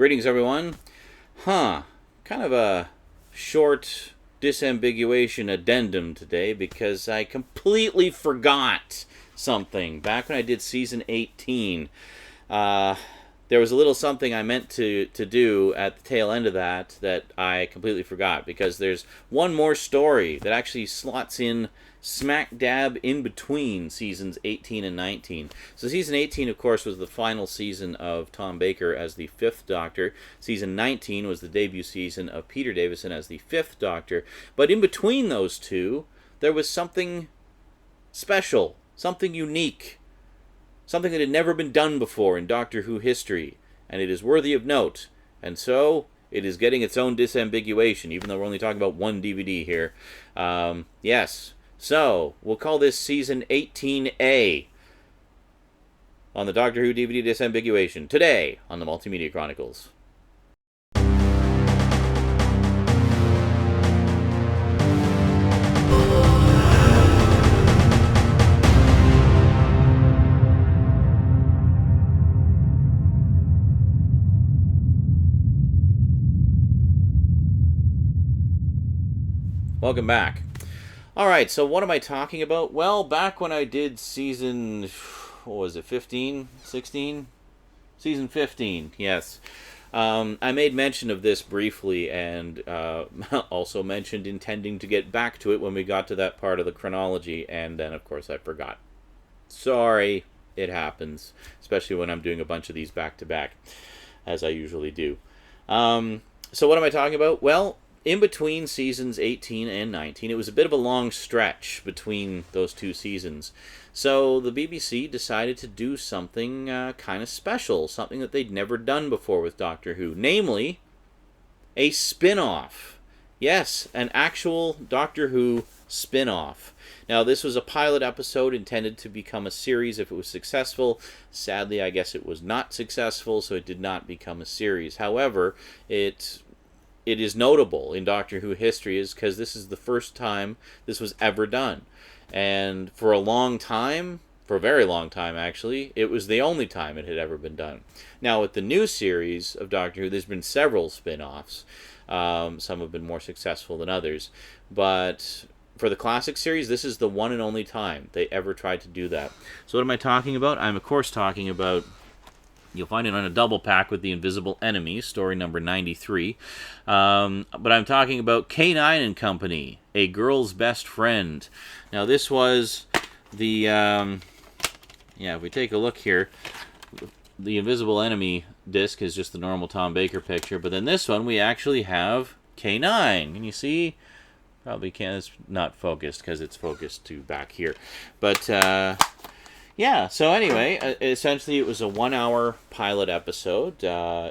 Greetings, everyone. Kind of a short disambiguation addendum today because I completely forgot something. Back when I did season 18, there was a little something I meant to do at the tail end of that I completely forgot, because there's one more story that actually slots in smack dab in between seasons 18 and 19. So season 18, of course, was the final season of Tom Baker as the 5th Doctor. Season 19 was the debut season of Peter Davison as the 5th Doctor. But in between those two, there was something special, something unique, something that had never been done before in Doctor Who history, and it is worthy of note. And so it is getting its own disambiguation, even though we're only talking about one DVD here. Yes. So, we'll call this Season 18A on the Doctor Who DVD Disambiguation, today on the Multimedia Chronicles. Welcome back. Alright, so what am I talking about? Well, back when I did season, 15? 16? Season 15, yes. I made mention of this briefly, and also mentioned intending to get back to it when we got to that part of the chronology, and then, of course, I forgot. Sorry, it happens, especially when I'm doing a bunch of these back-to-back, as I usually do. So what am I talking about? Well, in between seasons 18 and 19, it was a bit of a long stretch between those two seasons. So the BBC decided to do something kind of special, something that they'd never done before with Doctor Who, namely a spin-off. Yes, an actual Doctor Who spin-off. Now, this was a pilot episode intended to become a series if it was successful. Sadly, I guess it was not successful, so it did not become a series. However, it is notable in Doctor Who history is because this is the first time this was ever done. And for a long time, for a very long time actually, it was the only time it had ever been done. Now with the new series of Doctor Who, there's been several spin-offs. Some have been more successful than others. But for the classic series, this is the one and only time they ever tried to do that. So what am I talking about? I'm of course talking about, you'll find it on a double pack with The Invisible Enemy, story number 93. But I'm talking about K9 and Company, A Girl's Best Friend. Now this was the, if we take a look here, The Invisible Enemy disc is just the normal Tom Baker picture, but then this one we actually have K9. Can you see? Probably can't, it's not focused because it's focused to back here. But, yeah, so anyway, essentially it was a 1-hour pilot episode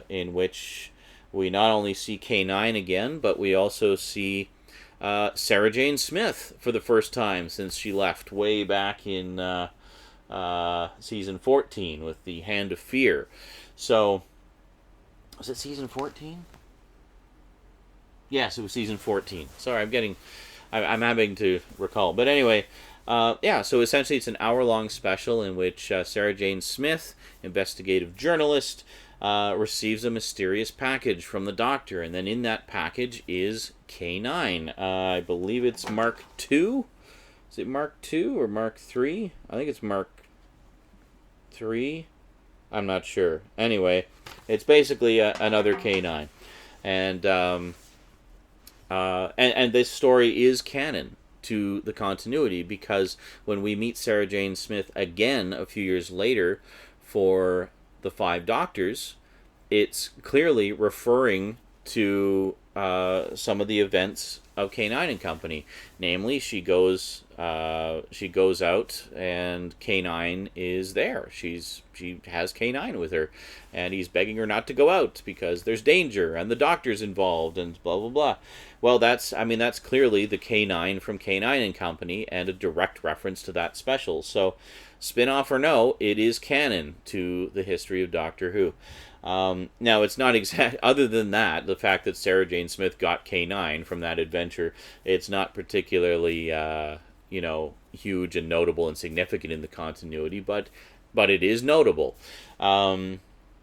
in which we not only see K9 again, but we also see Sarah Jane Smith for the first time since she left way back in season 14 with the Hand of Fear. So, was it season 14? Yes, it was season 14. Sorry, I'm having to recall. But anyway, so essentially it's an hour-long special in which Sarah Jane Smith, investigative journalist, receives a mysterious package from the Doctor, and then in that package is K9. I believe it's Mark II? Is it Mark II or Mark III? I think it's Mark III. I'm not sure. Anyway, it's basically another K9. And this story is canon to the continuity, because when we meet Sarah Jane Smith again a few years later for the 5 Doctors, it's clearly referring to some of the events of K9 and Company. Namely, she goes out and K9 is there. She has K9 with her, and he's begging her not to go out because there's danger and the Doctor's involved and blah blah blah. Well, that's clearly the K9 from K9 and Company, and a direct reference to that special. So, spin-off or no, it is canon to the history of Doctor Who. Now, it's not exact. Other than that, the fact that Sarah Jane Smith got K9 from that adventure, it's not particularly, huge and notable and significant in the continuity, but it is notable.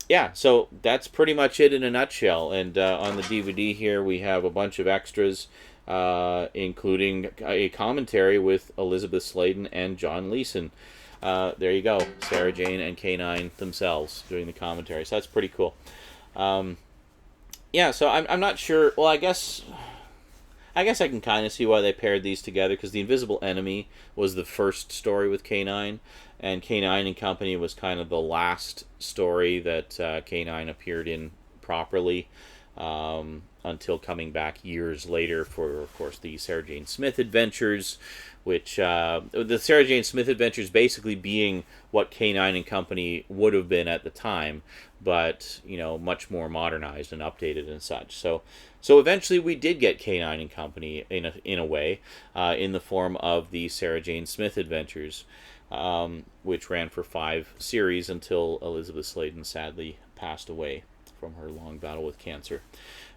yeah, so that's pretty much it in a nutshell. And on the DVD here, we have a bunch of extras, including a commentary with Elizabeth Sladen and John Leeson. There you go, Sarah Jane and K9 themselves doing the commentary. So that's pretty cool. Yeah, so I'm not sure. Well, I guess I can kind of see why they paired these together, because The Invisible Enemy was the first story with K9, and K9 and Company was kind of the last story that K9 appeared in properly, until coming back years later for, of course, the Sarah Jane Smith adventures, which the Sarah Jane Smith adventures basically being what K9 and Company would have been at the time, but much more modernized and updated and such. So eventually we did get K9 and Company in a way, in the form of the Sarah Jane Smith adventures, which ran for 5 series until Elizabeth Sladen sadly passed away from her long battle with cancer.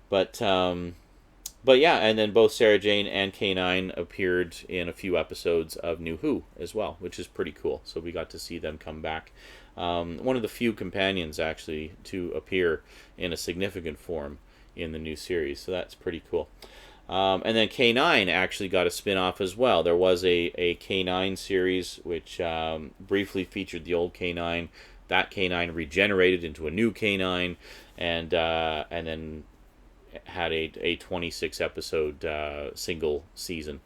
But yeah, and then both Sarah Jane and K9 appeared in a few episodes of New Who as well, which is pretty cool. So we got to see them come back. One of the few companions, actually, to appear in a significant form in the new series. So that's pretty cool. And then K9 actually got a spin-off as well. There was a K9 series which briefly featured the old K9. That K9 regenerated into a new K9, and then had a 26 episode single season,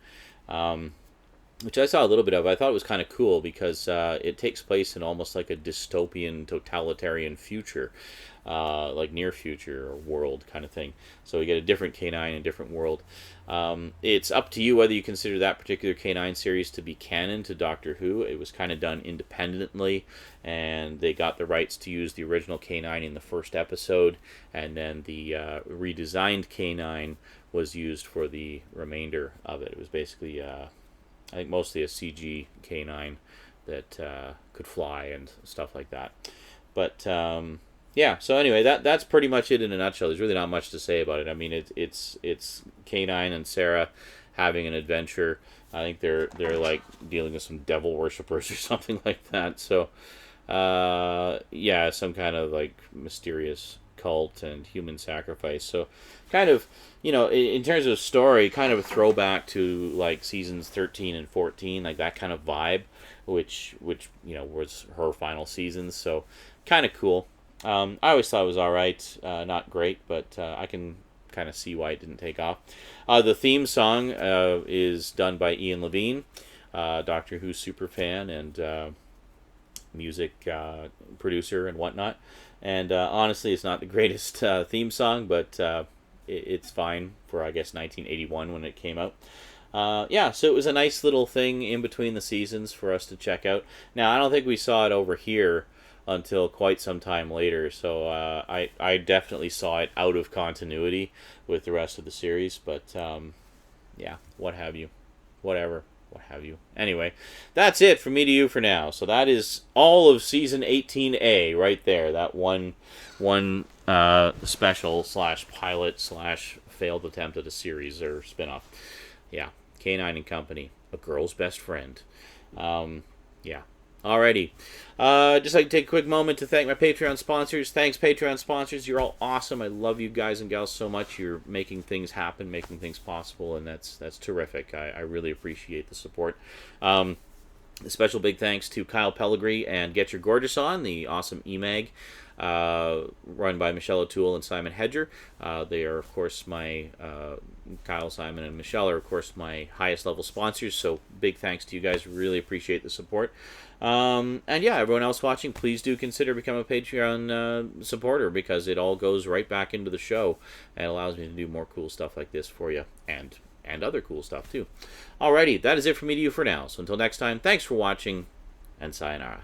which I saw a little bit of. I thought it was kind of cool because it takes place in almost like a dystopian, totalitarian future, like near future or world kind of thing. So you get a different K9 in a different world. It's up to you whether you consider that particular K9 series to be canon to Doctor Who. It was kind of done independently, and they got the rights to use the original K9 in the first episode, and then the redesigned K9 was used for the remainder of it. It was basically, I think, mostly a CG K9 that could fly and stuff like that. But yeah, so anyway, that's pretty much it in a nutshell. There's really not much to say about it. I mean, it's K9 and Sarah having an adventure. I think they're like dealing with some devil worshippers or something like that. So yeah, some kind of like mysterious cult and human sacrifice. So kind of, in terms of story, kind of a throwback to like seasons 13 and 14, like that kind of vibe, which was her final seasons. So kind of cool. I always thought it was alright, not great, but I can kind of see why it didn't take off. The theme song is done by Ian Levine, Doctor Who superfan and music producer and whatnot. And honestly, it's not the greatest theme song, but it's fine for, I guess, 1981 when it came out. Yeah, so it was a nice little thing in between the seasons for us to check out. Now, I don't think we saw it over here until quite some time later, so I definitely saw it out of continuity with the rest of the series, but yeah, what have you. Anyway, that's it from me to you for now. So that is all of season 18A right there. That one special / pilot / failed attempt at a series or spinoff. Yeah, K9 and Company, a girl's best friend. Yeah. Alrighty. Just like to take a quick moment to thank my Patreon sponsors. Thanks, Patreon sponsors. You're all awesome. I love you guys and gals so much. You're making things happen, making things possible, and that's terrific. I really appreciate the support. A special big thanks to Kyle Pellegrini and Get Your Gorgeous On, the awesome e-mag run by Michelle O'Toole and Simon Hedger. They are, of course, Kyle, Simon, and Michelle are, of course, my highest level sponsors, so big thanks to you guys. Really appreciate the support. And yeah, everyone else watching, please do consider becoming a Patreon supporter, because it all goes right back into the show and allows me to do more cool stuff like this for you, and other cool stuff too. Alrighty, that is it from me to you for now. So until next time, thanks for watching, and sayonara.